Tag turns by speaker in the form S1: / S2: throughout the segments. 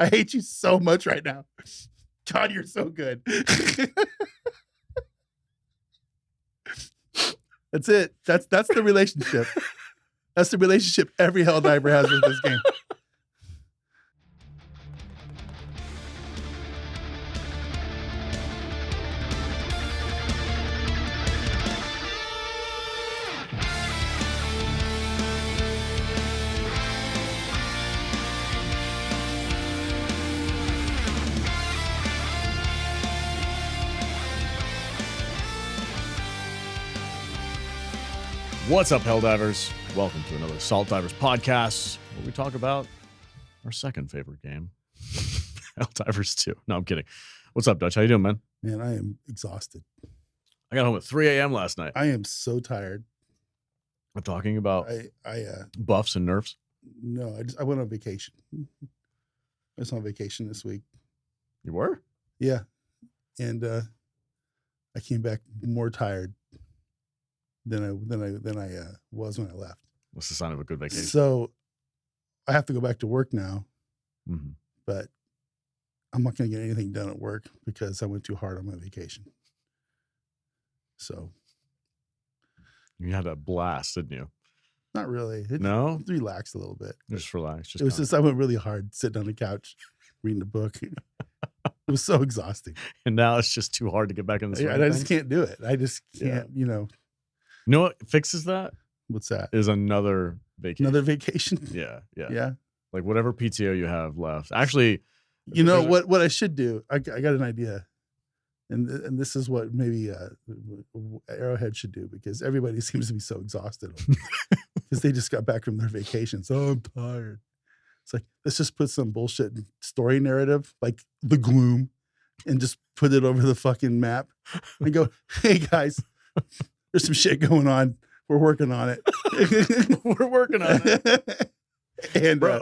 S1: I hate you so much right now. God, you're so good. That's it. That's the relationship. That's the relationship every Helldiver has with this game.
S2: What's up, Helldivers? Welcome to another Salt Divers podcast, where we talk about our second favorite game, Helldivers 2. No, I'm kidding. What's up, Dutch? How you doing, man?
S1: Man, I am exhausted.
S2: I got home at 3 a.m. last night.
S1: I am so tired.
S2: We're talking about
S1: I
S2: buffs and nerfs.
S1: No, I went on vacation. I was on vacation this week.
S2: You were?
S1: Yeah. And I came back more tired than I was when I left.
S2: What's the sign of a good vacation?
S1: So I have to go back to work now, but I'm not going to get anything done at work because I went too hard on my vacation. So
S2: you had a blast, didn't you?
S1: not really.
S2: No?
S1: It relaxed a little bit.
S2: Just relax.
S1: It was just I went really hard sitting on the couch reading a book. It was so exhausting.
S2: And now it's just too hard to get back in the swing.
S1: I just can't do it. I just can't,
S2: You know what fixes that?
S1: What's that?
S2: Is another vacation.
S1: Another vacation?
S2: Yeah.
S1: Yeah.
S2: Like whatever PTO you have left. Actually,
S1: you know what I should do? I got an idea. And this is what maybe Arrowhead should do, because everybody seems to be so exhausted because they just got back from their vacations. Oh, I'm tired. It's like, let's just put some bullshit story narrative, like the gloom, and just put it over the fucking map and go, hey guys, there's some shit going on. We're working on it.
S2: We're working on it.
S1: And
S2: bro,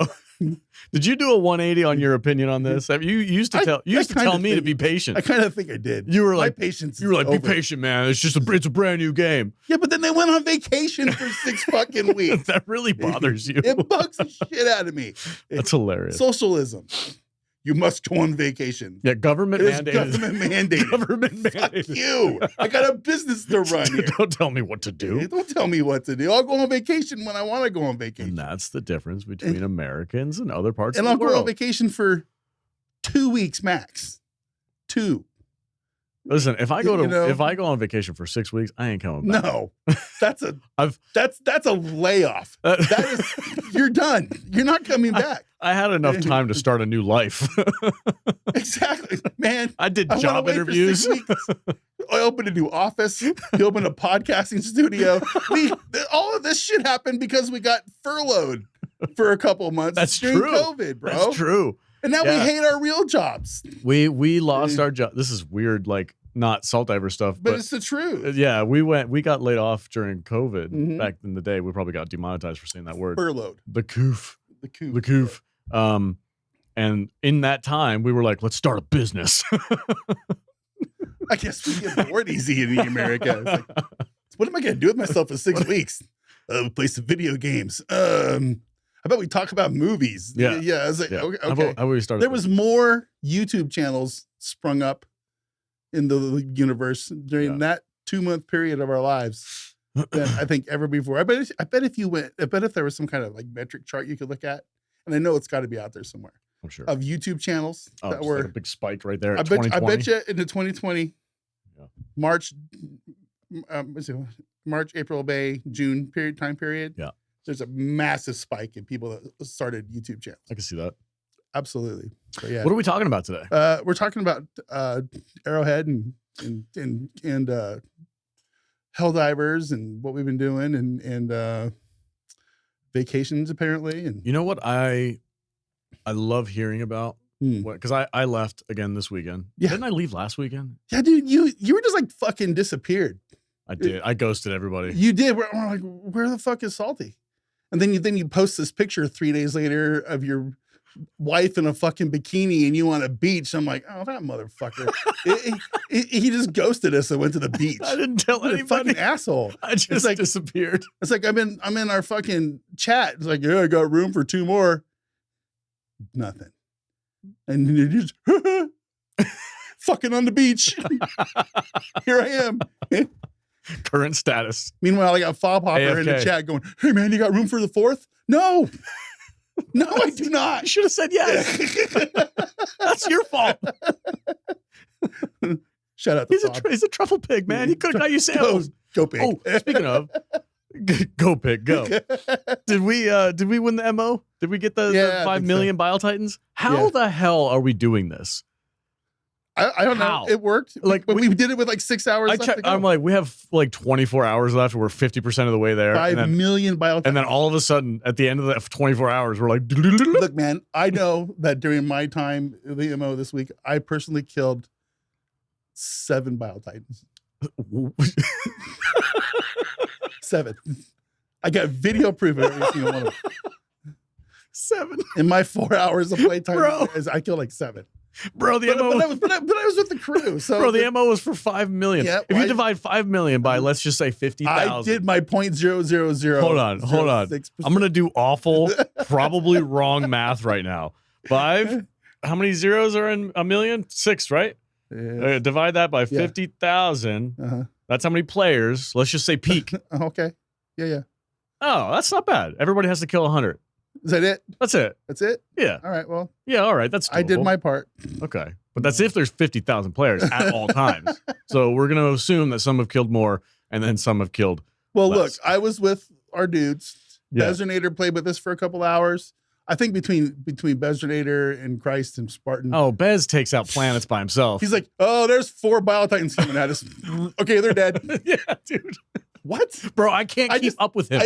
S2: did you do a 180 on your opinion on this? You used to tell me to be patient.
S1: I kind of think I did.
S2: You were like,
S1: patience.
S2: You were like, be patient, man. It's a brand new game.
S1: Yeah, but then they went on vacation for 6 fucking weeks.
S2: That really bothers you.
S1: It bugs the shit out of me.
S2: That's hilarious.
S1: Socialism. You must go on vacation.
S2: Yeah, government mandated.
S1: Government mandated.
S2: Government mandated.
S1: Fuck you. I got a business to run here.
S2: Don't tell me what to do.
S1: Don't tell me what to do. I'll go on vacation when I want to go on vacation.
S2: And that's the difference between Americans and other parts of the world.
S1: And I'll go on vacation for 2 weeks max. 2.
S2: Listen, if I go on vacation for 6 weeks, I ain't coming back.
S1: No, that's a layoff. You're done. You're not coming back.
S2: I had enough time to start a new life.
S1: Exactly, man.
S2: I did job interviews.
S1: I opened a new office. We opened a podcasting studio. All of this shit happened because we got furloughed for a couple of months.
S2: That's
S1: during
S2: true.
S1: COVID, bro.
S2: That's true.
S1: And now we hate our real jobs.
S2: We lost our job. This is weird, like not Salt Diver stuff,
S1: but it's the truth.
S2: Yeah, we got laid off during COVID back in the day. We probably got demonetized for saying that word.
S1: Furloughed.
S2: The coof. And in that time, we were like, let's start a business.
S1: I guess we get bored easy in America. It's like, what am I going to do with myself for 6 weeks? Play some video games. How about we talk about movies?
S2: Yeah.
S1: I was like, okay.
S2: How about we start?
S1: There was more YouTube channels sprung up in the universe during that 2-month period of our lives than I think ever before. I bet if there was some kind of like metric chart you could look at, and I know it's got to be out there somewhere.
S2: I'm sure.
S1: Of YouTube channels that were
S2: like a big spike right there.
S1: I bet you into 2020, March, April, May, June time period.
S2: Yeah.
S1: There's a massive spike in people that started YouTube channels.
S2: I can see that.
S1: Absolutely. But yeah.
S2: What are we talking about today?
S1: We're talking about Arrowhead and Helldivers and what we've been doing and vacations apparently. And
S2: you know what I love hearing about? Because I left again this weekend. Yeah. Didn't I leave last weekend?
S1: Yeah, dude, you were just like fucking disappeared.
S2: I did. I ghosted everybody.
S1: You did. We're like, where the fuck is Salty? And then you post this picture 3 days later of your wife in a fucking bikini and you on a beach. I'm like, oh, that motherfucker. He just ghosted us and went to the beach.
S2: I didn't tell anybody.
S1: Fucking asshole.
S2: I just disappeared.
S1: It's like I'm in our fucking chat. It's like, yeah, I got room for 2 more. Nothing. And you're just fucking on the beach. Here I am.
S2: Current status.
S1: Meanwhile, I got Fob Hopper in the
S2: AFK.
S1: chat going, "Hey man, you got room for the fourth?" No, I do not.
S2: You should have said yes. That's your fault.
S1: Shout out to Fob.
S2: He's a truffle pig, man. He could have got you samples.
S1: Go pig.
S2: Oh, speaking of, go pig, go. Did we win the MO? Did we get the 5 million Bile Titans? How the hell are we doing this?
S1: I don't know. It worked.
S2: Like
S1: we did it with like 6 hours left to go.
S2: I'm like, we have like 24 hours left. We're 50% of the way there.
S1: 5 million Bile Titans.
S2: And then all of a sudden, at the end of the 24 hours, we're like,
S1: look, man, I know that during my time in the MO this week, I personally killed 7 Bile Titans. 7. I got video proof of every single one of them.
S2: 7.
S1: In my 4 hours of playtime,
S2: Bro.
S1: I killed like 7.
S2: Bro, the MO
S1: but I was with the crew. So
S2: bro, the MO was for 5 million.
S1: Yeah,
S2: if you divide 5 million by, let's just say 50,000.
S1: I did my .000.
S2: Hold on.
S1: 06%.
S2: I'm going to do awful, probably wrong math right now. 5, how many zeros are in a million? 6, right?
S1: Yeah.
S2: Divide that by 50,000. That's how many players. Let's just say peak.
S1: Okay. Yeah.
S2: Oh, that's not bad. Everybody has to kill 100.
S1: Is that it?
S2: That's it.
S1: That's it?
S2: Yeah.
S1: All right. Well.
S2: Yeah. All right. That's doable.
S1: I did my part.
S2: Okay. But that's if there's 50,000 players at all times. So we're going to assume that some have killed more and then some have killed less.
S1: Look, I was with our dudes.
S2: Yeah.
S1: Bezernator played with us for a couple hours. I think between Bezernator and Christ and Spartan.
S2: Oh, Bez takes out planets by himself.
S1: He's like, oh, there's 4 Bile Titans coming at us. Okay, they're dead.
S2: Yeah, dude.
S1: What?
S2: Bro, I can't keep up with him.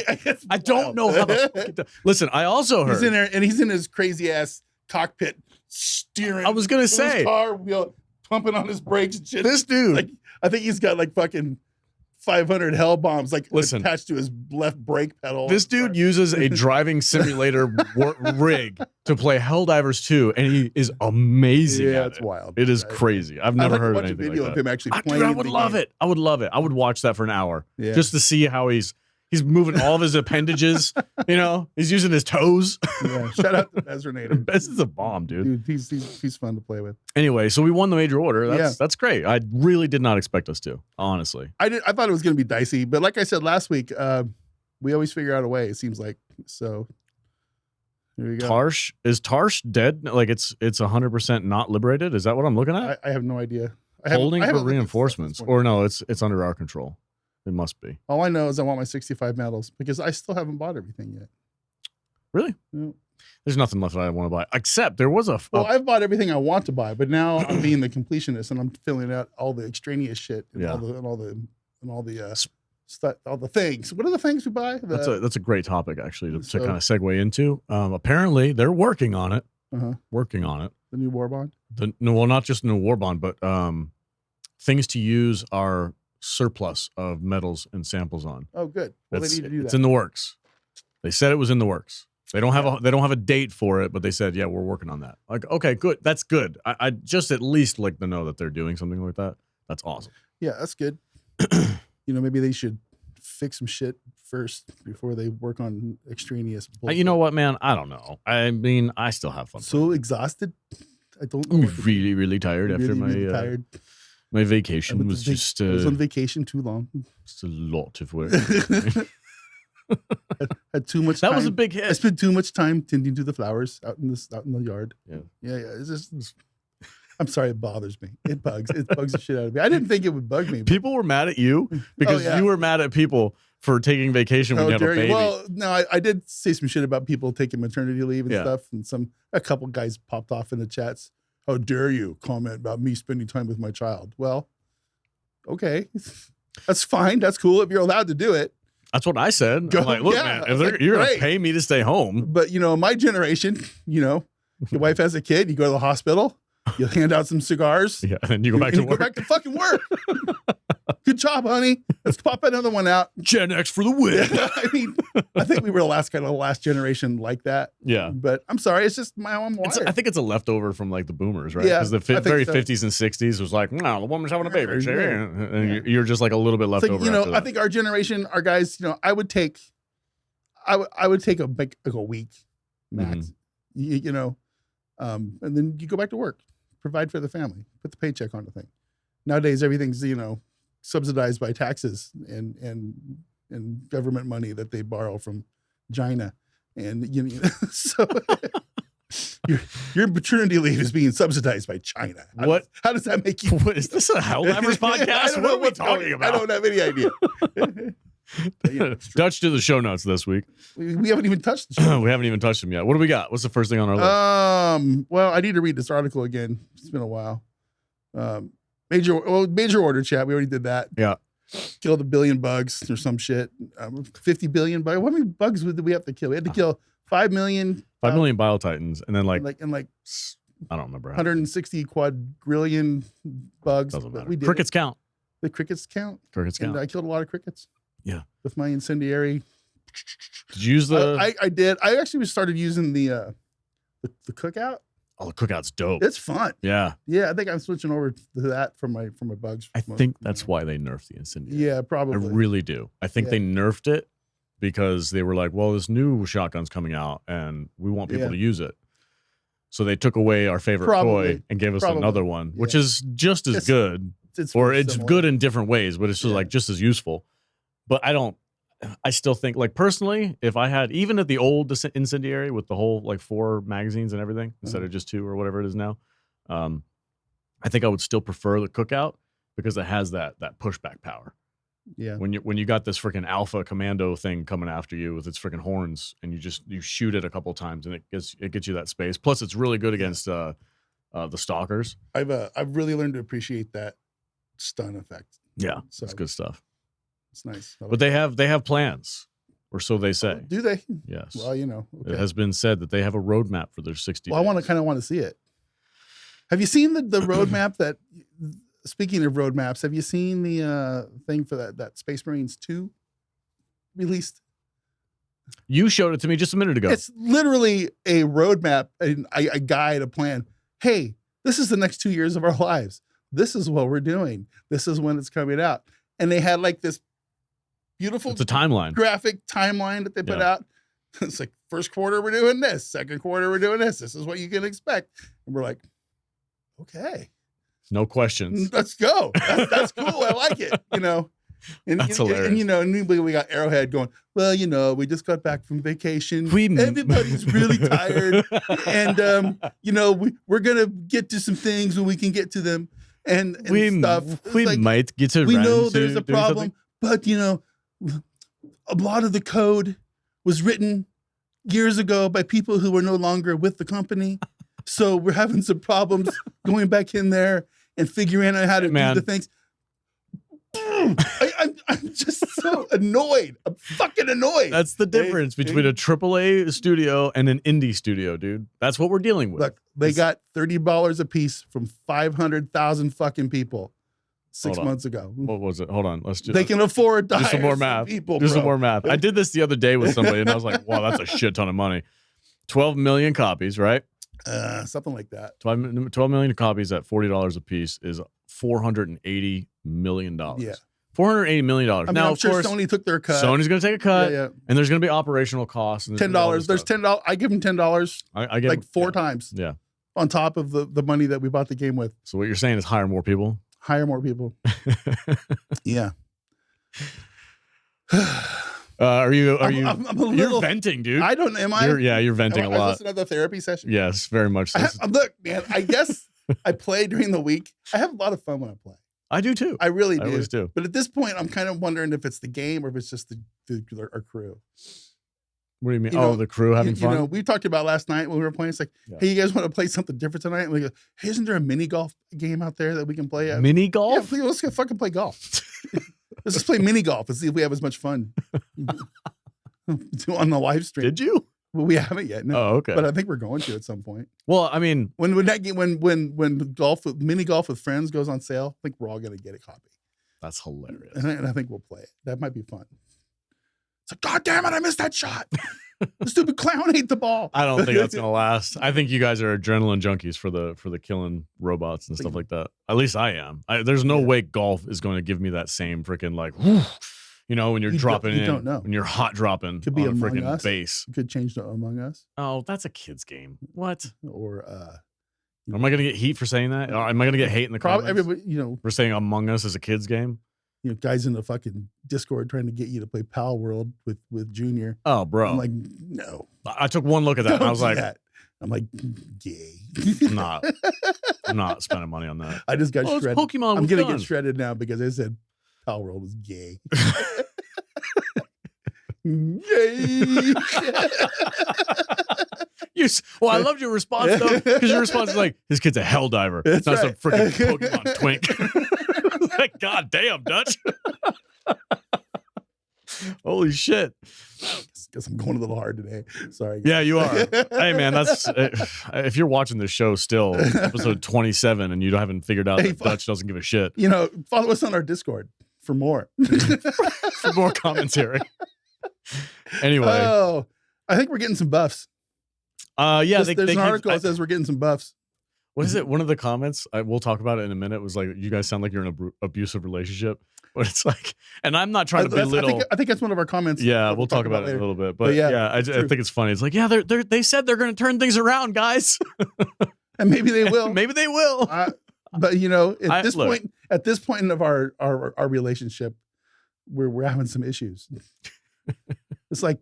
S2: I don't know how the Listen, I also heard.
S1: He's in there, and he's in his crazy ass cockpit steering.
S2: I was going to say.
S1: His car wheel pumping on his brakes and shit.
S2: This dude.
S1: Like, I think he's got like fucking 500 hell bombs like attached to his left brake pedal.
S2: This dude uses a driving simulator rig to play Helldivers 2, and he is amazing.
S1: Yeah,
S2: at
S1: it's
S2: it.
S1: wild.
S2: It is crazy. I've never heard of anything
S1: video
S2: like
S1: of
S2: that.
S1: him actually playing.
S2: Dude, I would love it. I would love it. I would watch that for an hour just to see how he's moving all of his appendages. You know, he's using his toes.
S1: Yeah, shout out to Bezernator.
S2: Bez is a bomb, dude.
S1: He's fun to play with.
S2: Anyway, so we won the major order. That's great. I really did not expect us to, honestly.
S1: I thought it was going to be dicey, but like I said last week, we always figure out a way. It seems like so. Here we go.
S2: Is Tarsh dead? Like it's 100% not liberated? Is that what I'm looking at?
S1: I have no idea.
S2: Holding for reinforcements, or no? It's under our control. It must be.
S1: All I know is I want my 65 medals because I still haven't bought everything yet.
S2: Really?
S1: Yeah.
S2: There's nothing left that I want to buy, except there was
S1: well, I've bought everything I want to buy, but now I'm being the completionist and I'm filling out all the extraneous shit and all the things. What are the things we buy?
S2: That's a great topic actually to kind of segue into. Apparently, they're working on it. Working on it.
S1: The new war bond.
S2: Well, not just new war bond, but things to use our surplus of metals and samples on.
S1: Oh, good. Well, they need to do that.
S2: It's in the works. They said it was in the works. They don't have a date for it, but they said, yeah, we're working on that. Like, okay, good. That's good. I just at least like to know that they're doing something like that. That's awesome.
S1: Yeah, that's good. Maybe they should fix some shit first before they work on extraneous bullshit.
S2: You know what, man? I don't know. I mean, I still have fun.
S1: So exhausted. I don't know.
S2: I'm really, really tired after my vacation was just.
S1: I was on vacation too long.
S2: It's a lot of work.
S1: had too much time.
S2: That was a big hit.
S1: I spent too much time tending to the flowers out in the yard. Yeah. It's just. I'm sorry, it bothers me. It bugs the shit out of me. I didn't think it would bug me.
S2: People were mad at you because you were mad at people for taking vacation when you had a baby.
S1: Well, no, I did say some shit about people taking maternity leave and stuff, and a couple guys popped off in the chats. How dare you comment about me spending time with my child? Well, okay, that's fine. That's cool if you're allowed to do it.
S2: That's what I said. I'm like, look, man, if you're going to pay me to stay home.
S1: But, my generation, your wife has a kid, you go to the hospital, you hand out some cigars.
S2: Yeah, and then you go back to work.
S1: Go back to fucking work. Good job, honey. Let's pop another one out.
S2: Gen X for the win.
S1: I mean, I think we were the last generation like that.
S2: Yeah.
S1: But I'm sorry, it's just my own wired.
S2: I think it's a leftover from like the boomers, right?
S1: Yeah.
S2: Because the very 50s and 60s was like, no, the woman's having a baby. And you're just like a little bit left over.
S1: I think our generation, our guys, I would take a week max. And then you go back to work, provide for the family, put the paycheck on the thing. Nowadays, everything's, subsidized by taxes and government money that they borrow from China. And, so your paternity leave is being subsidized by China. How does that make you?
S2: What is this, a Helldivers podcast? What are we talking about?
S1: I don't have any idea.
S2: Dutch to the show notes this week.
S1: We haven't even touched the show.
S2: We haven't even touched them yet. What do we got? What's the first thing on our list?
S1: Well, I need to read this article again. It's been a while. Major order chat. We already did that.
S2: Yeah.
S1: Killed 1 billion bugs or some shit. 50 billion bugs. How many bugs did we have to kill? We had to kill 5 million.
S2: 5 million biotitans, and then I don't remember.
S1: 160 quadrillion bugs.
S2: Doesn't matter.
S1: We did
S2: Crickets count.
S1: The crickets count.
S2: Crickets count.
S1: And I killed a lot of crickets.
S2: Yeah.
S1: With my incendiary.
S2: Did you use the?
S1: I did. I actually started using the cookout.
S2: Oh, the cookout's dope.
S1: It's fun.
S2: Yeah.
S1: Yeah, I think I'm switching over to that for my bugs.
S2: I think that's why they nerfed the incendiary.
S1: Yeah, probably.
S2: I really do. I think they nerfed it because they were like, well, this new shotgun's coming out and we want people to use it. So they took away our favorite toy and gave us another one, which is just as good. It's good in different ways, but it's just like just as useful. But I still think, like, personally, if I had, even at the old incendiary with the whole like 4 magazines and everything instead of just 2 or whatever it is now, I think I would still prefer the cookout because it has that pushback power.
S1: Yeah.
S2: When you got this freaking alpha commando thing coming after you with its freaking horns, and you shoot it a couple of times, and it gets you that space. Plus, it's really good against the stalkers.
S1: I've really learned to appreciate that stun effect.
S2: Yeah, so it's good stuff.
S1: It's nice.
S2: But they have plans, or so they say.
S1: Do they?
S2: Yes.
S1: Well,
S2: it has been said that they have a roadmap for their 60
S1: Well,
S2: days.
S1: I kind of want to see it. Have you seen the roadmap that? Speaking of roadmaps, have you seen the thing for that Space Marines 2 released?
S2: You showed it to me just a minute ago.
S1: It's literally a roadmap, a guide, a plan. Hey, this is the next 2 years of our lives. This is what we're doing. This is when it's coming out. And they had like this beautiful
S2: it's a timeline.
S1: Graphic timeline that they put out. It's like first quarter, we're doing this. Second quarter, we're doing this. This is what you can expect. And we're like, okay.
S2: No questions.
S1: Let's go. That's cool. I like it. And
S2: that's hilarious.
S1: And we got Arrowhead going, well, we just got back from vacation. Everybody's really tired. And, we're going to get to some things when we can get to them and stuff.
S2: We might get to
S1: we know there's a problem, but, a lot of the code was written years ago by people who were no longer with the company. So we're having some problems going back in there and figuring out how to do the things. I'm just so annoyed. I'm fucking annoyed.
S2: That's the difference between a AAA studio and an indie studio, dude. That's what we're dealing with.
S1: Look, they got $30 a piece from 500,000 fucking people 6 months ago.
S2: What was it? Hold on.
S1: They can afford to
S2: do some more math. Do some more math. I did this the other day with somebody, and I was like, wow, that's a shit ton of money. 12 million copies, right?
S1: Something like that.
S2: 12 million copies at $40 a piece is $480 million.
S1: Yeah.
S2: $480 million. Now,
S1: I'm sure Sony took their cut.
S2: Sony's going to take a cut, and there's going to be operational costs. And
S1: $10. There's $10. I give them $10. I give like 4 times.
S2: Yeah.
S1: On top of the money that we bought the game with.
S2: So what you're saying is hire more people?
S1: Hire more people. Yeah.
S2: I'm
S1: a little,
S2: you're venting, dude.
S1: I don't, am I?
S2: You're venting a lot.
S1: Is this another therapy session?
S2: Yes, very much so.
S1: Look, man, I guess I play during the week. I have a lot of fun when I play.
S2: I do too.
S1: I really do.
S2: I always do.
S1: But at this point, I'm kind of wondering if it's the game or if it's just our crew.
S2: What do you mean? The crew having fun?
S1: We talked about last night when we were playing. It's like, hey, you guys want to play something different tonight? And we go, hey, isn't there a mini golf game out there that we can play at?
S2: Mini golf?
S1: Yeah, let's go fucking play golf. Let's just play mini golf and see if we have as much fun on the live stream.
S2: Did you?
S1: Well, we haven't yet. No.
S2: Oh, okay.
S1: But I think we're going to at some point.
S2: Well, I mean,
S1: when that game, when mini golf with friends goes on sale, I think we're all going to get a copy.
S2: That's hilarious.
S1: And I think we'll play it. That might be fun. It's like, God damn it, I missed that shot. The stupid clown ate the ball.
S2: I don't think that's gonna last. I think you guys are adrenaline junkies for the killing robots and stuff like that. At least I am. There's no way golf is going to give me that same freaking like, whoo, You know, when you're dropping in,
S1: don't know.
S2: when you're hot dropping
S1: Could be
S2: on a
S1: Among
S2: freaking
S1: Us.
S2: base.
S1: Could change to Among Us.
S2: Oh, that's a kid's game. What?
S1: Or
S2: am I going to get heat for saying that? Or am I going to get hate in the comments?
S1: Everybody, you know,
S2: for saying Among Us is a kid's game.
S1: You know, guys in the fucking Discord trying to get you to play Pal World with Junior.
S2: Oh, bro.
S1: I'm like, no.
S2: I took one look at that and I was like,
S1: that. I'm like, gay.
S2: I'm not spending money on that.
S1: I just got shredded.
S2: Pokemon.
S1: I'm gonna get shredded now because I said Pal World is gay. Gay.
S2: Well, I loved your response though, because your response is like, his kid's a Helldiver. It's not some freaking Pokemon twink. Like, God damn, Dutch. Holy shit.
S1: Guess I'm going a little hard today. Sorry.
S2: Yeah, you are. Hey, man, that's if you're watching this show still, episode 27, and you haven't figured out that Dutch doesn't give a shit.
S1: You know, follow us on our Discord for more.
S2: For more commentary. Anyway.
S1: Oh, I think we're getting some buffs.
S2: Yeah,
S1: there's an article that says we're getting some buffs.
S2: What is it? One of the comments, we'll talk about it in a minute, was like, you guys sound like you're in an abusive relationship. But it's like, and I'm not trying to belittle.
S1: I think that's one of our comments.
S2: Yeah, we'll talk about it in a little bit. But yeah, I think it's funny. It's like, yeah, they said they're going to turn things around, guys.
S1: And maybe they will.
S2: Maybe they will.
S1: But you know, at this point of our relationship, we're having some issues. It's like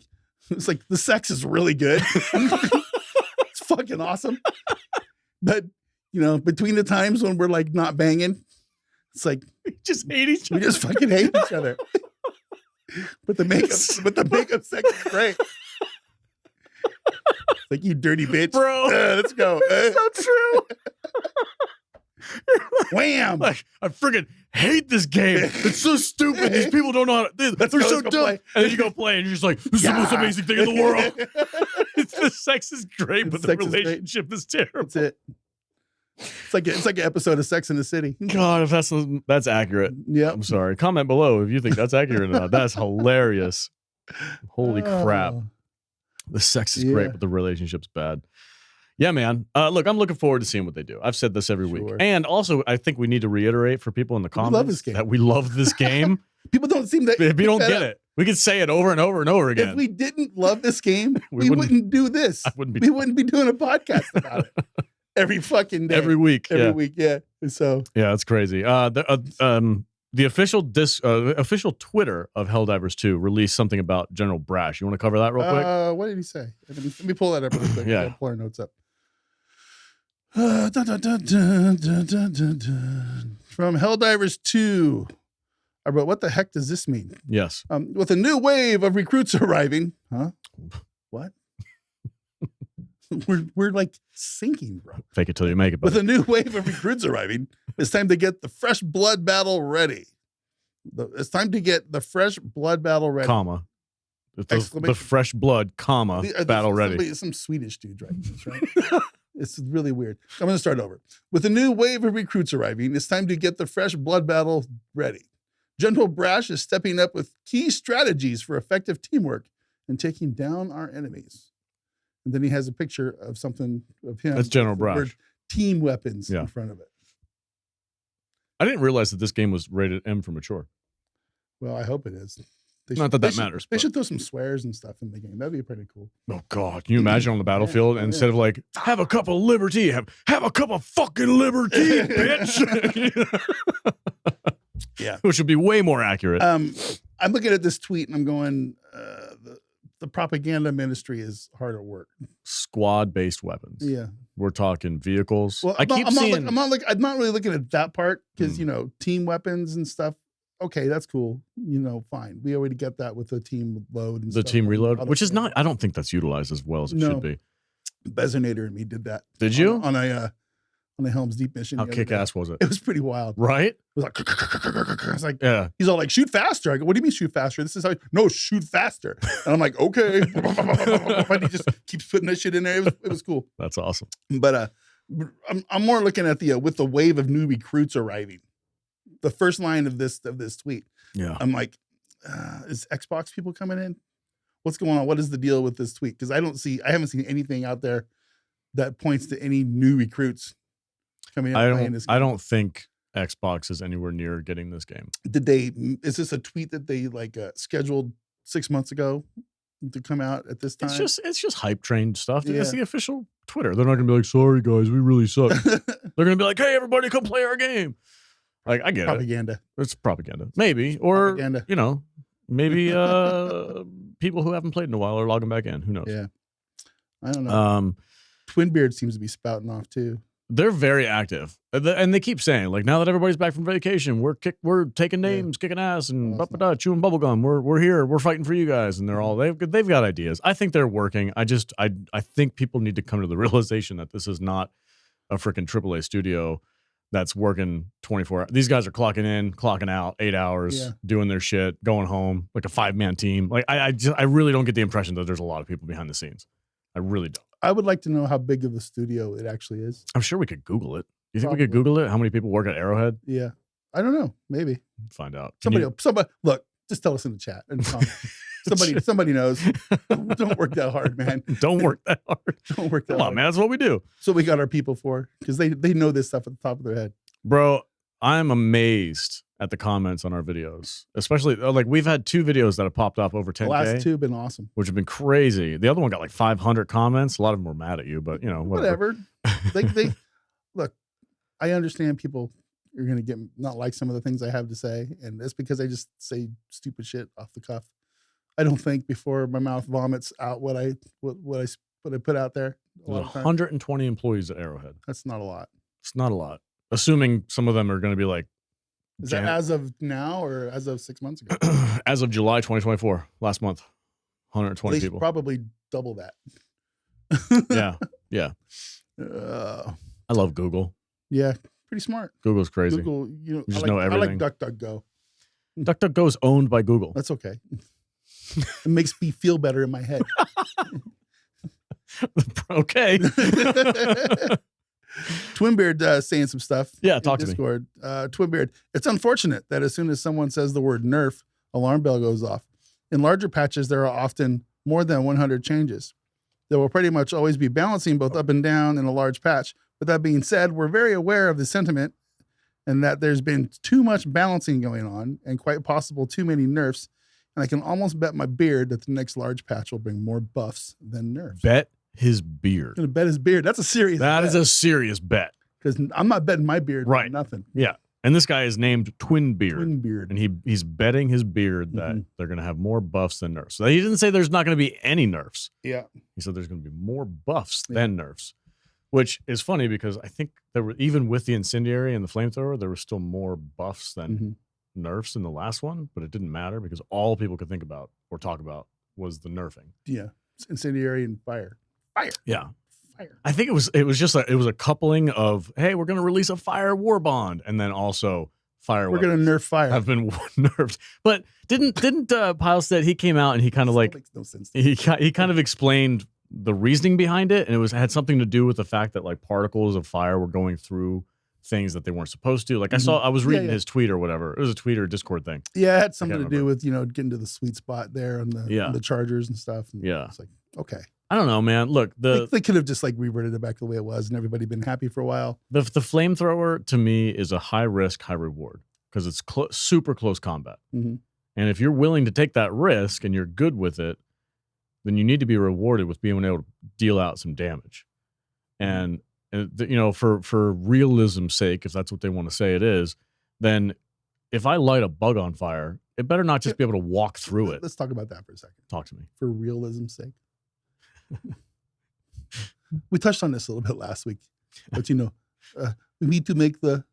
S1: the sex is really good. It's fucking awesome. But you know, between the times when we're like not banging, it's like
S2: we just hate each other.
S1: We just fucking hate each other. But the makeup sex is great. It's like, you dirty bitch,
S2: bro.
S1: Let's go.
S2: It's so true.
S1: Wham!
S2: Like, I freaking hate this game. It's so stupid. These people don't know how to. They're so dumb. Play. And then you go play, and you're just like, this is the most amazing thing in the world. The sex is great, but the relationship is terrible.
S1: That's it. It's like an episode of Sex in the City.
S2: God, if that's accurate.
S1: Yeah.
S2: I'm sorry. Comment below if you think that's accurate or not. That's hilarious. Holy crap. The sex is great, but the relationship's bad. Yeah, man. Look, I'm looking forward to seeing what they do. I've said this every week. And also, I think we need to reiterate for people in the comments that we love this game.
S1: People don't seem to.
S2: If you don't get it, we could say it over and over and over again.
S1: If we didn't love this game, we wouldn't do this. We wouldn't be doing a podcast about it. Every fucking day.
S2: Every week.
S1: Every week, yeah. So
S2: yeah, it's crazy. The official official Twitter of Helldivers 2 released something about General Brash. You want to cover that real quick?
S1: What did he say? Let me pull that up real quick.
S2: Yeah.
S1: Pull our notes up. From Helldivers 2. I wrote, what the heck does this mean?
S2: Yes.
S1: With a new wave of recruits arriving. Huh? What? We're like sinking, bro.
S2: Fake it till you make it.
S1: With a new wave of recruits arriving, it's time to get the fresh blood battle ready. It's time to get the fresh blood battle ready.
S2: Comma. The fresh blood, comma, battle ready.
S1: Some Swedish dude writing this, right? It's really weird. I'm going to start over. With a new wave of recruits arriving, it's time to get the fresh blood battle ready. General Brash is stepping up with key strategies for effective teamwork and taking down our enemies. And then he has a picture of something of him.
S2: That's General Brash.
S1: Team weapons in front of it.
S2: I didn't realize that this game was rated M for mature.
S1: Well, I hope it is.
S2: Not that matters.
S1: They should throw some swears and stuff in the game. That'd be pretty cool.
S2: Oh, God. Can you imagine on the battlefield, and instead of like, have a cup of liberty, have a cup of fucking liberty, bitch.
S1: Yeah.
S2: Which would be way more accurate.
S1: I'm looking at this tweet, and I'm going, the propaganda ministry is hard at work.
S2: Squad-based weapons.
S1: Yeah.
S2: We're talking vehicles.
S1: Well, I'm not really looking at that part because, you know, team weapons and stuff. Okay, that's cool. You know, fine. We already get that with the team load. And
S2: the team reload, which is not, I don't think that's utilized as well as it should be.
S1: Bezonator and me did that.
S2: Did you?
S1: On a Helm's Deep mission.
S2: How kick-ass was it?
S1: It was pretty wild.
S2: Right?
S1: It was like, I was like, yeah. He's all like, shoot faster. I go, what do you mean shoot faster? This is how, no, shoot faster. And I'm like, okay. And he just keeps putting that shit in there. It was cool.
S2: That's awesome.
S1: But I'm more looking at with the wave of new recruits arriving. The first line of this tweet.
S2: Yeah.
S1: I'm like, is Xbox people coming in? What's going on? What is the deal with this tweet? Because I haven't seen anything out there that points to any new recruits coming in playing this game.
S2: I don't think Xbox is anywhere near getting this game.
S1: Is this a tweet that they like scheduled 6 months ago to come out at this time?
S2: It's just hype train stuff. Yeah. It's the official Twitter. They're not gonna be like, sorry guys, we really suck. They're gonna be like, hey everybody, come play our game. Like, I get
S1: propaganda.
S2: It's propaganda. Maybe. Or propaganda. Maybe people who haven't played in a while are logging back in. Who knows?
S1: Yeah. I don't know. Twinbeard seems to be spouting off too.
S2: They're very active, and they keep saying, like, now that everybody's back from vacation, we're taking names, kicking ass, and chewing bubblegum. We're here, we're fighting for you guys, and they're all they've got ideas. I think they're working. I think people need to come to the realization that this is not a freaking AAA studio that's working 24 hours. These guys are clocking in, clocking out, 8 hours, doing their shit, going home like a 5-man team. Like I really don't get the impression that there's a lot of people behind the scenes. I really don't.
S1: I would like to know how big of a studio it actually is.
S2: I'm sure we could Google it. You think we could Google it? How many people work at Arrowhead?
S1: Yeah. I don't know. Maybe.
S2: Find out.
S1: Somebody look, just tell us in the chat. And somebody knows. Don't work that hard, man.
S2: Don't work that hard.
S1: Don't work that hard.
S2: Come on, man. That's what we do.
S1: So we got our people for, because they know this stuff at the top of their head.
S2: Bro, I'm amazed at the comments on our videos, especially like we've had 2 videos that have popped up over 10K. The
S1: last 2 have been awesome,
S2: which have been crazy. The other one got like 500 comments. A lot of them were mad at you, but whatever.
S1: they look. I understand people are going to get not like some of the things I have to say, and that's because I just say stupid shit off the cuff. I don't think before my mouth vomits out what I put out there.
S2: There's 120 employees at Arrowhead.
S1: That's not a lot.
S2: It's not a lot. Assuming some of them are going to be like.
S1: Is that as of now or as of 6 months ago?
S2: As of July 2024, last month, 120 people.
S1: Probably double that.
S2: Yeah. I love Google.
S1: Yeah, pretty smart.
S2: Google's crazy.
S1: Google,
S2: you just know everything.
S1: I like DuckDuckGo.
S2: DuckDuckGo is owned by Google.
S1: That's okay. It makes me feel better in my head.
S2: Okay.
S1: Twinbeard saying some stuff.
S2: Yeah, talk to
S1: Discord. Twinbeard, it's unfortunate that as soon as someone says the word nerf, alarm bell goes off. In larger patches, there are often more than 100 changes. There will pretty much always be balancing both up and down in a large patch. With that being said, we're very aware of the sentiment and that there's been too much balancing going on and quite possible too many nerfs. And I can almost bet my beard that the next large patch will bring more buffs than nerfs.
S2: Bet his beard.
S1: I'm gonna bet his beard. That's a serious bet.
S2: That is a serious bet.
S1: Because I'm not betting my beard
S2: right.
S1: for nothing.
S2: Yeah. And this guy is named Twinbeard.
S1: Twinbeard.
S2: And he's betting his beard that they're going to have more buffs than nerfs. So he didn't say there's not going to be any nerfs.
S1: Yeah.
S2: He said there's going to be more buffs than nerfs. Which is funny because I think there were, even with the incendiary and the flamethrower, there were still more buffs than nerfs in the last one. But it didn't matter because all people could think about or talk about was the nerfing.
S1: Yeah. It's incendiary and fire. Fire.
S2: Yeah. Fire. I think it was just a coupling of, hey, we're going to release a fire war bond, and then also fire.
S1: We're going to nerf fire.
S2: Have been nerfed, but didn't Pilestead? He came out and he kind of like
S1: makes no sense.
S2: He kind of explained the reasoning behind it, and had something to do with the fact that like particles of fire were going through things that they weren't supposed to. Like I was reading his tweet or whatever. It was a tweet or Discord thing.
S1: Yeah, it had something to do with getting to the sweet spot there on the chargers and stuff. And it's like okay. I
S2: don't know, man. Look,
S1: they could have just like reverted it back to the way it was, and everybody been happy for a while.
S2: The flamethrower to me is a high risk, high reward because it's super close combat. And if you're willing to take that risk and you're good with it, then you need to be rewarded with being able to deal out some damage. And for realism's sake, if that's what they want to say it is, then if I light a bug on fire, it better not just be able to walk through it.
S1: Let's talk about that for a second.
S2: Talk to me.
S1: For realism's sake. We touched on this a little bit last week, but we need to make the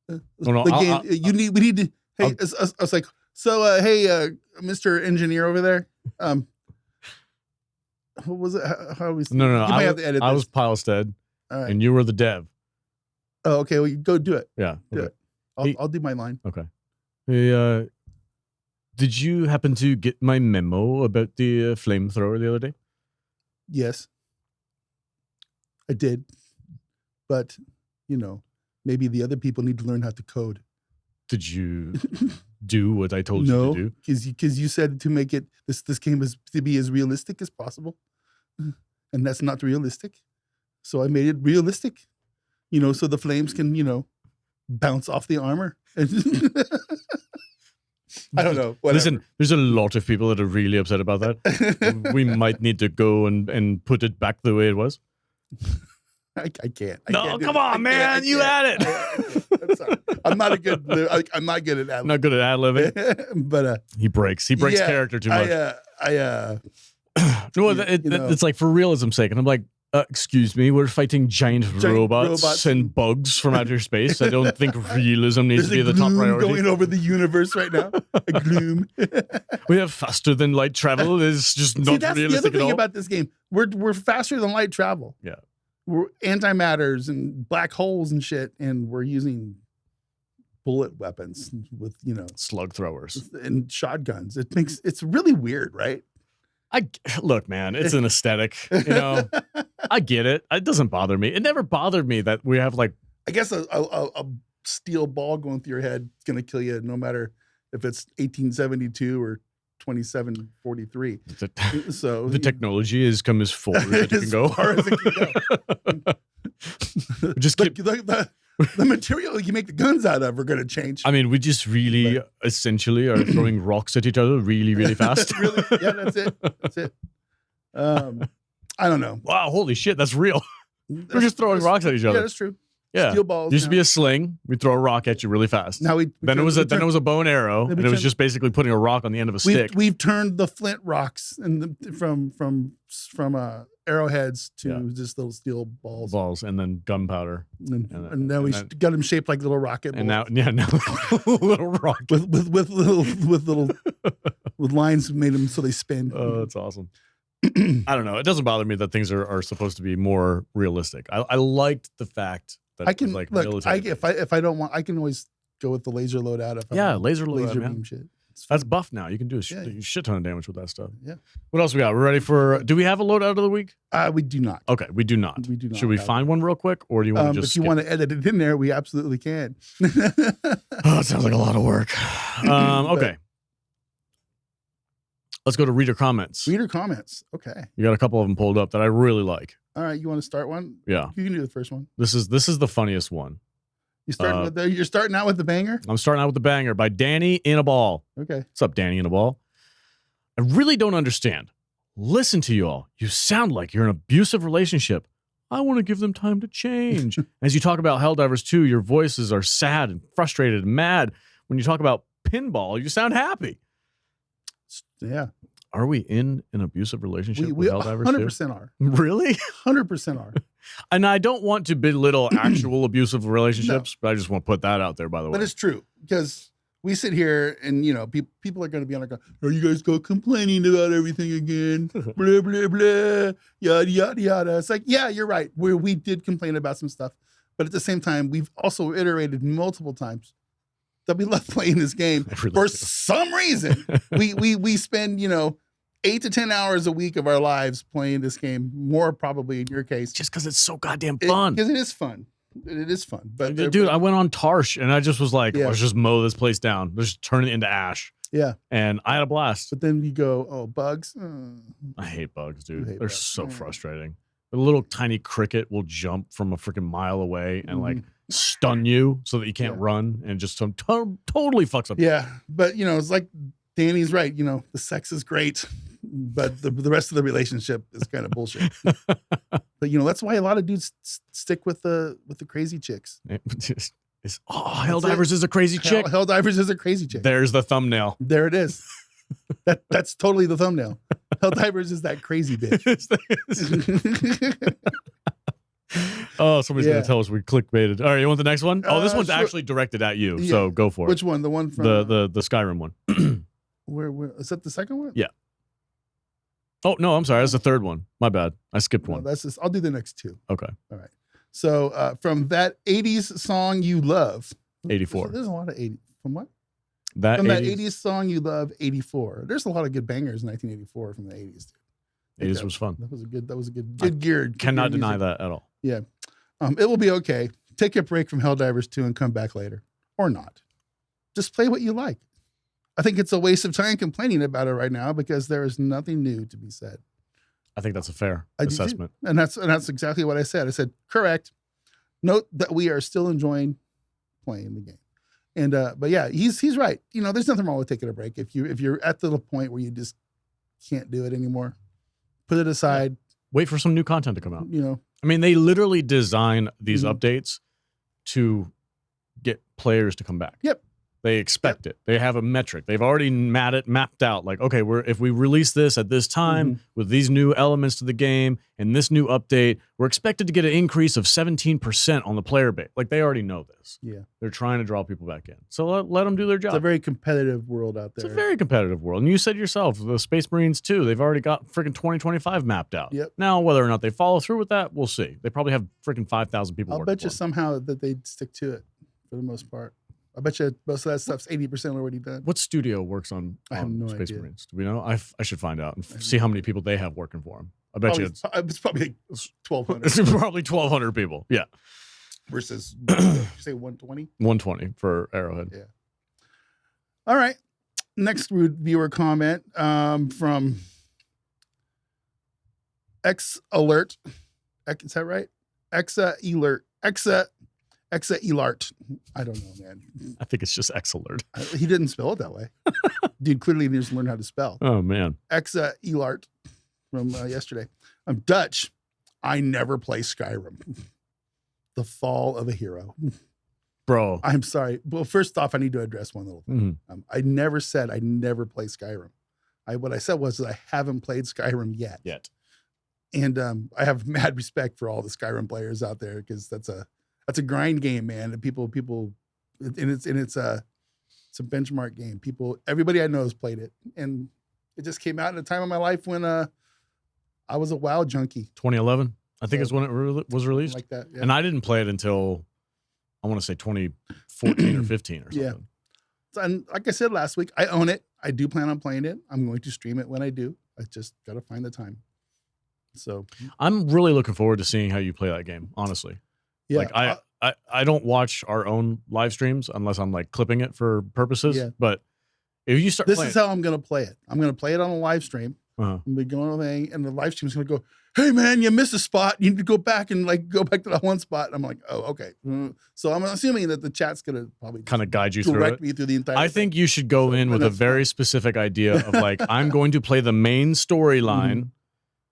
S1: game. We need to. Hey, I was like, so hey, Mr. Engineer over there. What was it? How we?
S2: No. I was Pilestead, and you were the dev.
S1: Oh, okay. Well, you go do it.
S2: Yeah,
S1: do it. I'll do my line.
S2: Okay. Hey, did you happen to get my memo about the flamethrower the other day?
S1: Yes, I did. But, maybe the other people need to learn how to code.
S2: Did you do what I told you to do?
S1: Because you said to make it, this game is to be as realistic as possible. And that's not realistic. So I made it realistic, so the flames can, bounce off the armor. I don't know. Whatever.
S2: Listen, there's a lot of people that are really upset about that. We might need to go and put it back the way it was.
S1: I can't.
S2: Come on, man. You had it.
S1: I'm sorry. I'm not good at ad-libbing.
S2: Not good at ad-libbing.
S1: But
S2: he breaks character too much. It's like for realism's sake. And I'm like, excuse me, we're fighting giant robots and bugs from outer space. I don't think realism needs to be the top priority.
S1: Going over the universe right now. A gloom.
S2: We have faster than light travel. It's just not realistic at all.
S1: That's the other thing about this game. We're faster than light travel.
S2: Yeah.
S1: We're antimatters and black holes and shit, and we're using bullet weapons with,
S2: slug throwers
S1: and shotguns. It's really weird, right?
S2: Look, man, it's an aesthetic. I get it. It doesn't bother me. It never bothered me that we have like,
S1: I guess a steel ball going through your head is going to kill you, no matter if it's 1872 or 2743. So
S2: the technology has come as far as it can go. Just keep
S1: the material you make the guns out of are going to change.
S2: I mean, we just really essentially are throwing rocks at each other really, really fast.
S1: Really? Yeah, that's it. I don't know.
S2: Wow, holy shit, that's real. We're just throwing rocks at each other.
S1: Yeah, that's true.
S2: Yeah,
S1: steel balls.
S2: Used to be a sling. We throw a rock at you really fast.
S1: Now
S2: then it was a bow and arrow, and it was just basically putting a rock on the end of a stick.
S1: We've turned the flint rocks from arrowheads to just little steel balls,
S2: and then gunpowder,
S1: and now we got them shaped like little rocket balls.
S2: And now little rocket
S1: with lines made them so they spin.
S2: Oh, that's awesome. I don't know. It doesn't bother me that things are supposed to be more realistic. I liked the fact that
S1: I can
S2: like
S1: look. If I don't want, I can always go with the laser loadout.
S2: Laser
S1: beam shit.
S2: That's buff now. You can do a shit ton of damage with that stuff.
S1: Yeah.
S2: What else we got? We're ready for? Do we have a loadout of the week?
S1: We do not.
S2: Okay, we do not. Should we find one real quick, or do you want to just?
S1: If you want to edit it in there, we absolutely can.
S2: Oh, it sounds like a lot of work. Okay. Let's go to reader comments.
S1: Reader comments. Okay.
S2: You got a couple of them pulled up that I really like.
S1: All right. You want to start one?
S2: Yeah.
S1: You can do the first one.
S2: This is the funniest one.
S1: You're starting out with the banger?
S2: I'm starting out with the banger by Danny in a Ball.
S1: Okay.
S2: What's up, Danny in a Ball? I really don't understand. Listen to you all. You sound like you're in an abusive relationship. I want to give them time to change. As you talk about Helldivers 2, your voices are sad and frustrated and mad. When you talk about pinball, you sound happy.
S1: Yeah.
S2: Are we in an abusive relationship with Helldivers
S1: 100%
S2: too?
S1: are.
S2: Really?
S1: 100% are.
S2: And I don't want to belittle actual abusive relationships, but I just want to put that out there, by the way.
S1: But it's true, because we sit here and, people are going to be on our, are you guys go complaining about everything again? Blah, blah, blah, yada, yada, yada. It's like, yeah, you're right. We did complain about some stuff. But at the same time, we've also iterated multiple times that we love playing this game for some reason. we spend 8 to 10 hours a week of our lives playing this game, more probably in your case,
S2: just because it's so goddamn fun.
S1: Because it is fun. It is fun. But
S2: dude, I went on Tarsh and I just was like, let's just mow this place down. Let's just turn it into ash.
S1: Yeah.
S2: And I had a blast.
S1: But then you go, oh, bugs.
S2: I hate bugs, dude. They're bugs. So frustrating. A little tiny cricket will jump from a freaking mile away and like stun you so that you can't run, and just totally fucks up.
S1: Yeah. But it's like Danny's right. The sex is great, but the rest of the relationship is kind of bullshit. But that's why a lot of dudes stick with the crazy chicks.
S2: Helldivers is a crazy chick.
S1: Helldivers is a crazy chick.
S2: There's the thumbnail.
S1: There it is. That's totally the thumbnail. Helldivers is that crazy bitch.
S2: Oh, somebody's gonna tell us we clickbaited. All right, you want the next one? Oh, this one's actually directed at you, so go for it.
S1: Which one? The one from
S2: the Skyrim one.
S1: where is that? The second one?
S2: Yeah. Oh no, I'm sorry. That's the third one. My bad. I skipped one.
S1: That's just. I'll do the next two.
S2: Okay.
S1: All right. So from that 80s song you love.
S2: 84.
S1: There's a lot of 80. From what?
S2: From
S1: that 80s song you love, 84. There's a lot of good bangers in 1984 from the 80s.
S2: 80s was fun.
S1: That was a good geared.
S2: Cannot deny that at all.
S1: Yeah. It will be okay. Take a break from Helldivers 2 and come back later. Or not. Just play what you like. I think it's a waste of time complaining about it right now because there is nothing new to be said.
S2: I think that's a fair assessment.
S1: And that's exactly what I said. I said, correct. Note that we are still enjoying playing the game. And but yeah, he's right. You know, there's nothing wrong with taking a break. If you're at the point where you just can't do it anymore, put it aside.
S2: Wait for some new content to come out.
S1: You know,
S2: I mean, they literally design these updates to get players to come back.
S1: Yep.
S2: They expect it. They have a metric. They've already mapped out, like, okay, if we release this at this time with these new elements to the game and this new update, we're expected to get an increase of 17% on the player base. Like, they already know this.
S1: Yeah. They're
S2: trying to draw people back in. So let them do their job.
S1: It's a very competitive world out there.
S2: It's a very competitive world. And you said yourself, the Space Marines too, they've already got freaking 2025 mapped out.
S1: Yep.
S2: Now, whether or not they follow through with that, we'll see. They probably have freaking 5,000 people
S1: I'll bet you somehow that they'd stick to it for the most part. I bet you most of that stuff's 80% already done.
S2: What studio works on
S1: I have no
S2: Space
S1: idea.
S2: Marines? Do we know? I should find out and see how many people they have working for them. I bet
S1: It's probably like 1,200.
S2: It's probably 1,200 people. Yeah.
S1: Versus, did you say 120?
S2: 120 for Arrowhead.
S1: Yeah. All right. Next viewer comment from X Alert. Is that right? Exa Alert. Exa Elart. I don't know, man.
S2: I think it's just X Alert.
S1: He didn't spell it that way. Dude clearly needs to learn how to spell.
S2: Oh, man.
S1: Exa Elart from yesterday. I'm Dutch. I never play Skyrim. The fall of a hero.
S2: Bro.
S1: I'm sorry. Well, first off, I need to address one little thing. I never said I never play Skyrim. What I said was that I haven't played Skyrim yet. And I have mad respect for all the Skyrim players out there because that's a grind game, man. And people, it's a benchmark game. Everybody I know has played it, and it just came out at a time of my life when I was a WoW junkie.
S2: 2011, I think is when it was released.
S1: Like that, yeah.
S2: And I didn't play it until I want to say 2014 or 15 or something.
S1: Yeah. And like I said last week, I own it. I do plan on playing it. I'm going to stream it when I do. I just got to find the time. So
S2: I'm really looking forward to seeing how you play that game, honestly.
S1: Yeah.
S2: Like I don't watch our own live streams unless I'm like clipping it for purposes. Yeah. But if you start
S1: this is how I'm going to play it. I'm going to play it on a live stream.
S2: I'm
S1: be going away, and the live stream is going to go, hey man, you missed a spot. You need to go back and go back to that one spot. And I'm like, oh, okay. So I'm assuming that the chat's going to probably
S2: kind of guide you through
S1: direct me through the entire
S2: thing. Think you should go in with a very specific idea of like, I'm going to play the main storyline.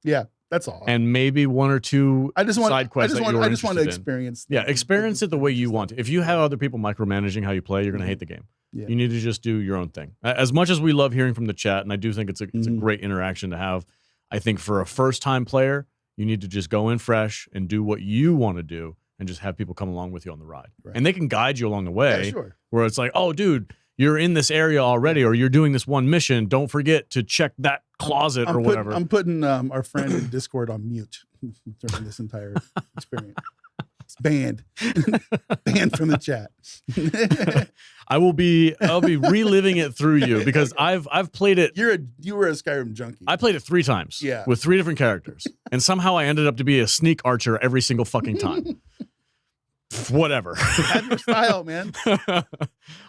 S1: Yeah. That's all.
S2: And maybe one or two side quests.
S1: I just want to experience.
S2: Yeah, experience it the way you want to. If you have other people micromanaging how you play, you're going to hate the game. Yeah. You need to just do your own thing. As much as we love hearing from the chat, and I do think it's a great interaction to have, I think for a first-time player, you need to just go in fresh and do what you want to do and just have people come along with you on the ride. Right. And they can guide you along the way.
S1: Yeah, sure.
S2: Where it's like, oh, dude, you're in this area already, or you're doing this one mission. Don't forget to check that closet or whatever.
S1: I'm putting our friend in Discord on mute during this entire experience. It's banned. Banned from the chat.
S2: I'll be reliving it through you because I've played it.
S1: You were a Skyrim junkie.
S2: I played it 3 times.
S1: Yeah.
S2: With 3 different characters. And somehow I ended up to be a sneak archer every single fucking time. Whatever.
S1: Have your style, man.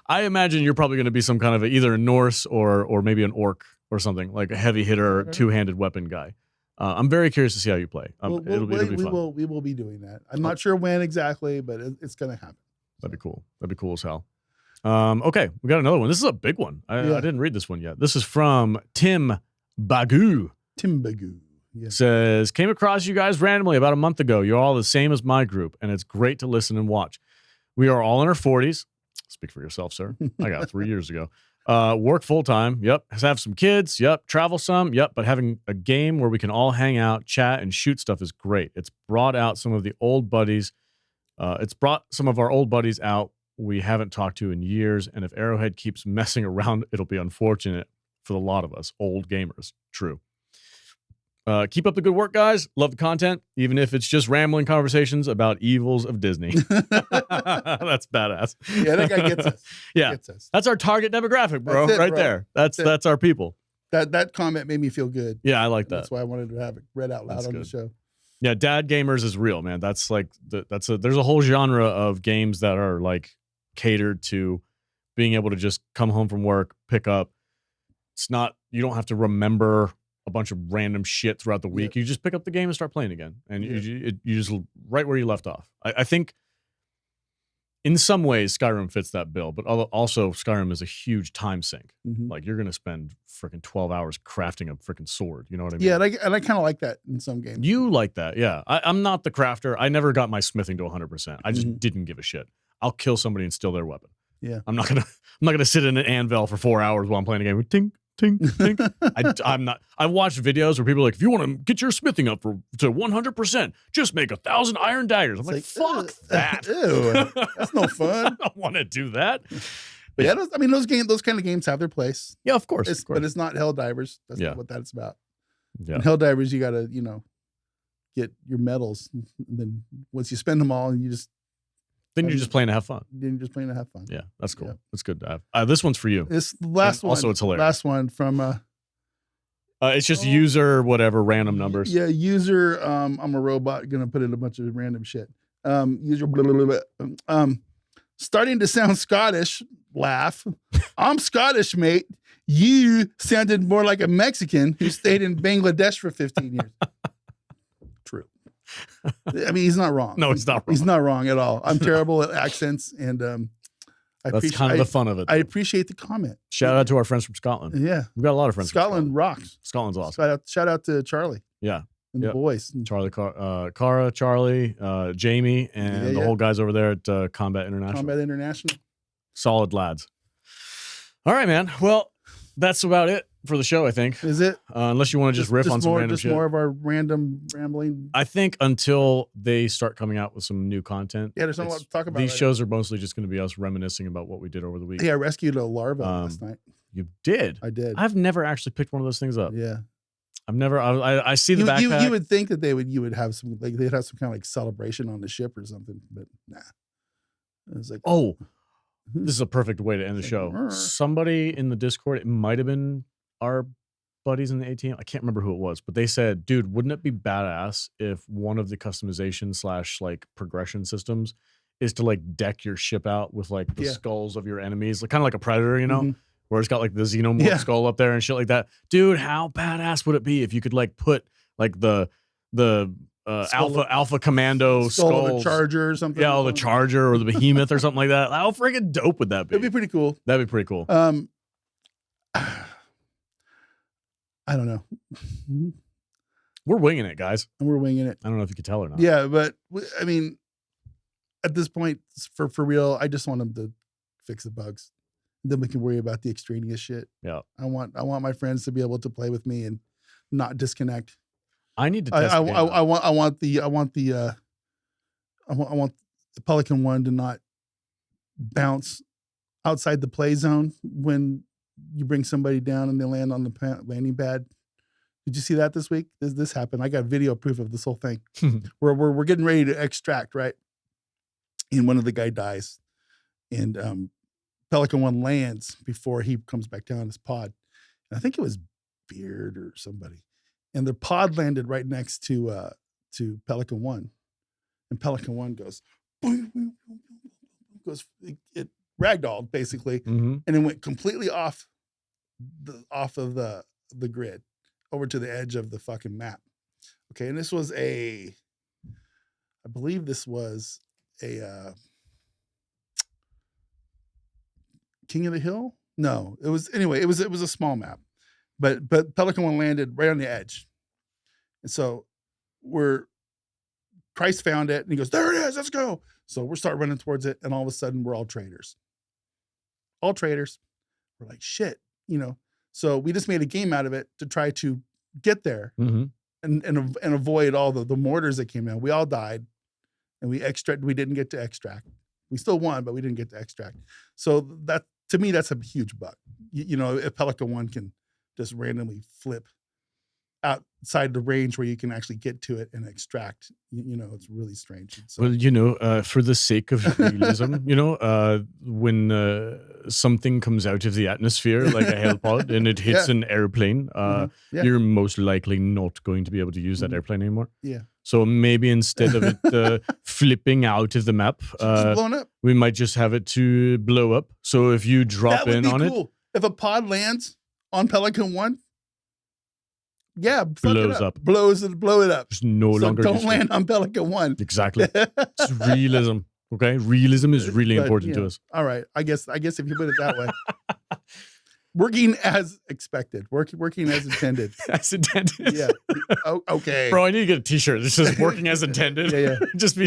S2: I imagine you're probably going to be some kind of either a Norse or maybe an orc or something, like a heavy hitter, 2-handed weapon guy. I'm very curious to see how you play. It'll be fun.
S1: We will be doing that. I'm not sure when exactly, but it's going to happen.
S2: That'd be cool. That'd be cool as hell. Okay, we got another one. This is a big one. I didn't read this one yet. This is from Tim Bagoo.
S1: Tim Bagoo.
S2: Yeah. Says, came across you guys randomly about a month ago. You're all the same as my group, and it's great to listen and watch. We are all in our 40s. Speak for yourself, sir. I got it 3 years ago. Work full-time. Yep. Have some kids. Yep. Travel some. Yep. But having a game where we can all hang out, chat, and shoot stuff is great. It's brought out some of the old buddies. It's brought some of our old buddies out we haven't talked to in years, and if Arrowhead keeps messing around, it'll be unfortunate for the lot of us, old gamers. True. Keep up the good work, guys. Love the content, even if it's just rambling conversations about evils of Disney. That's badass.
S1: Yeah, that guy gets us.
S2: Yeah,
S1: gets us.
S2: That's our target demographic, bro. Right there. That's our people.
S1: That comment made me feel good.
S2: Yeah, I like that.
S1: That's why I wanted to have it read out loud on the show.
S2: Yeah, dad gamers is real, man. That's like there's a whole genre of games that are like catered to being able to just come home from work, pick up. It's not, you don't have to remember a bunch of random shit throughout the week. You just pick up the game and start playing again. And you just right where you left off. I think in some ways, Skyrim fits that bill, but also Skyrim is a huge time sink. Like you're going to spend freaking 12 hours crafting a freaking sword. You know what I mean?
S1: Yeah, and I kind of like that in some games.
S2: You like that, yeah. I'm not the crafter. I never got my smithing to 100%. I just didn't give a shit. I'll kill somebody and steal their weapon.
S1: Yeah,
S2: I'm not gonna sit in an anvil for 4 hours while I'm playing a game. Tink, tink, tink. I'm not. I watched videos where people are like, if you want to get your smithing up to 100%, just make 1,000 iron daggers. I'm like, fuck that.
S1: Ew, that's no fun.
S2: I don't want to do that.
S1: But yeah, those kind of games have their place.
S2: Yeah, of course.
S1: But it's not Helldivers. That's not what that's about.
S2: Yeah.
S1: In Helldivers, you gotta, get your medals. And then once you spend them all, you're just
S2: playing to have fun.
S1: Then you're just playing to have fun.
S2: Yeah, that's cool. Yeah. That's good to have. This one's for you.
S1: This last one.
S2: Also, it's hilarious.
S1: Last one from.
S2: It's just user whatever random numbers.
S1: Yeah, user. I'm a robot. Gonna put in a bunch of random shit. User. Blah, blah, blah, blah. Starting to sound Scottish. Laugh. I'm Scottish, mate. You sounded more like a Mexican who stayed in Bangladesh for 15 years. True. I mean, he's not wrong.
S2: No, he's not wrong.
S1: He's not wrong at all. I'm terrible at accents, and
S2: that's kind of the fun of it.
S1: I appreciate the comment.
S2: Shout out to our friends from Scotland.
S1: Yeah,
S2: we've got a lot of friends.
S1: Scotland rocks.
S2: Scotland's awesome.
S1: Shout out to Charlie.
S2: Yeah,
S1: and the boys.
S2: Charlie, Cara, Charlie, Jamie, and the whole guys over there at Combat International.
S1: Combat International.
S2: Solid lads. All right, man. Well, that's about it for the show, I think.
S1: Is it?
S2: Unless you want to just riff on some random shit.
S1: Just more of our random rambling.
S2: I think until they start coming out with some new content.
S1: Yeah, there's not a lot to talk about.
S2: These shows are mostly just going to be us reminiscing about what we did over the week.
S1: Hey, I rescued a larva last night.
S2: You did?
S1: I did.
S2: I've never actually picked one of those things up.
S1: Yeah.
S2: I've never. I see the backpack.
S1: You would think that you would have some, like they'd have some kind of like celebration on the ship or something, but nah. It was like,
S2: oh, this is a perfect way to end the show. Somebody in the Discord, it might have been our buddies in the ATM. I can't remember who it was, but they said, dude, wouldn't it be badass if one of the customization / like progression systems is to like deck your ship out with like the skulls of your enemies, like kind of like a Predator, you know, where it's got like the xenomorph skull up there and shit like that. Dude, how badass would it be if you could like put like the Alpha Commando
S1: skull of a Charger or something?
S2: Yeah, or the Charger or the Behemoth or something like that. How freaking dope would that be?
S1: It'd be pretty cool.
S2: That'd be pretty cool.
S1: I don't know.
S2: We're winging it, guys.
S1: And we're winging it.
S2: I don't know if you could tell or not.
S1: Yeah, but I mean, at this point, for real, I just want them to fix the bugs. Then we can worry about the extraneous shit.
S2: Yeah.
S1: I want my friends to be able to play with me and not disconnect.
S2: I need to test
S1: I want the Pelican one to not bounce outside the play zone when you bring somebody down and they land on the landing pad. Did you see that this week? This happened. I got video proof of this whole thing. we're getting ready to extract, right? And one of the guy dies, and Pelican one lands before he comes back down his pod. And I think it was Beard or somebody, and their pod landed right next to Pelican one, and Pelican one goes it ragdolled basically, and it went completely off of the grid over to the edge of the fucking map. Okay, and this was I believe this was a King of the Hill. No, it was a small map, but Pelican one landed right on the edge, and so Christ found it and he goes, there it is, let's go. So we're start running towards it, and all of a sudden we're all traitors. All traitors. We're like, shit, you know. So we just made a game out of it to try to get there and avoid all the mortars that came in. We all died, and we didn't get to extract. We still won, but we didn't get to extract. So that, to me, that's a huge bug. You know, if Pelican one can just randomly flip outside the range where you can actually get to it and extract, you know, it's really strange. So,
S2: well, you know, for the sake of realism, you know, when something comes out of the atmosphere like a hell pod and it hits an airplane, you're most likely not going to be able to use that airplane anymore.
S1: Yeah.
S2: So maybe instead of it flipping out of the map,
S1: blown up.
S2: We might just have it to blow up. So if you drop in on it,
S1: if a pod lands on Pelican one,
S2: blows up.
S1: Blow it up.
S2: It's no longer
S1: don't land on Pelican one.
S2: Exactly. It's realism. Okay, realism is really important to us.
S1: All right, I guess if you put it that way. Working as expected, working as intended.
S2: As intended.
S1: Yeah. Oh, okay.
S2: Bro, I need to get a t-shirt. This says working as intended.
S1: Yeah.
S2: Just be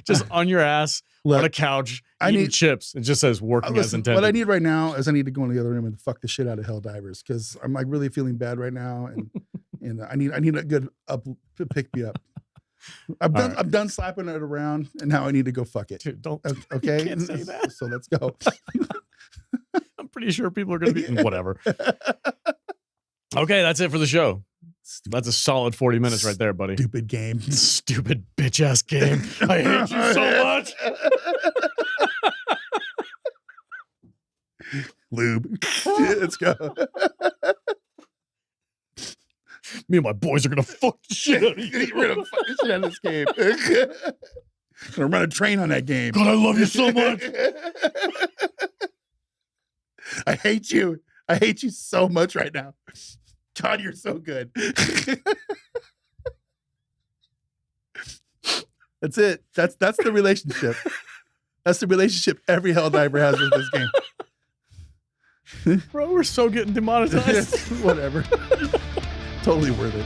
S2: just on your ass, on a couch, eating chips. It just says working as intended.
S1: What I need right now is I need to go in the other room and fuck the shit out of Helldivers because I'm like really feeling bad right now, and I need a good up to pick me up. I'm done slapping it around, and now I need to go fuck it.
S2: Dude, don't.
S1: Okay,
S2: You can't say that.
S1: So let's go.
S2: I'm pretty sure people are going to be whatever. Okay, that's it for the show. That's a solid 40 minutes right there, buddy.
S1: Stupid game.
S2: Stupid bitch ass game. I hate you so much.
S1: Lube. Let's go.
S2: Me and my boys are gonna fuck the shit out of you.
S1: We're gonna fuck the shit out of this game. Gonna run a train on that game.
S2: God, I love you so much.
S1: I hate you. I hate you so much right now. God, you're so good. That's it. That's the relationship. That's the relationship every Helldiver has with this game.
S2: Bro, we're so getting demonetized.
S1: Whatever. Totally worth it.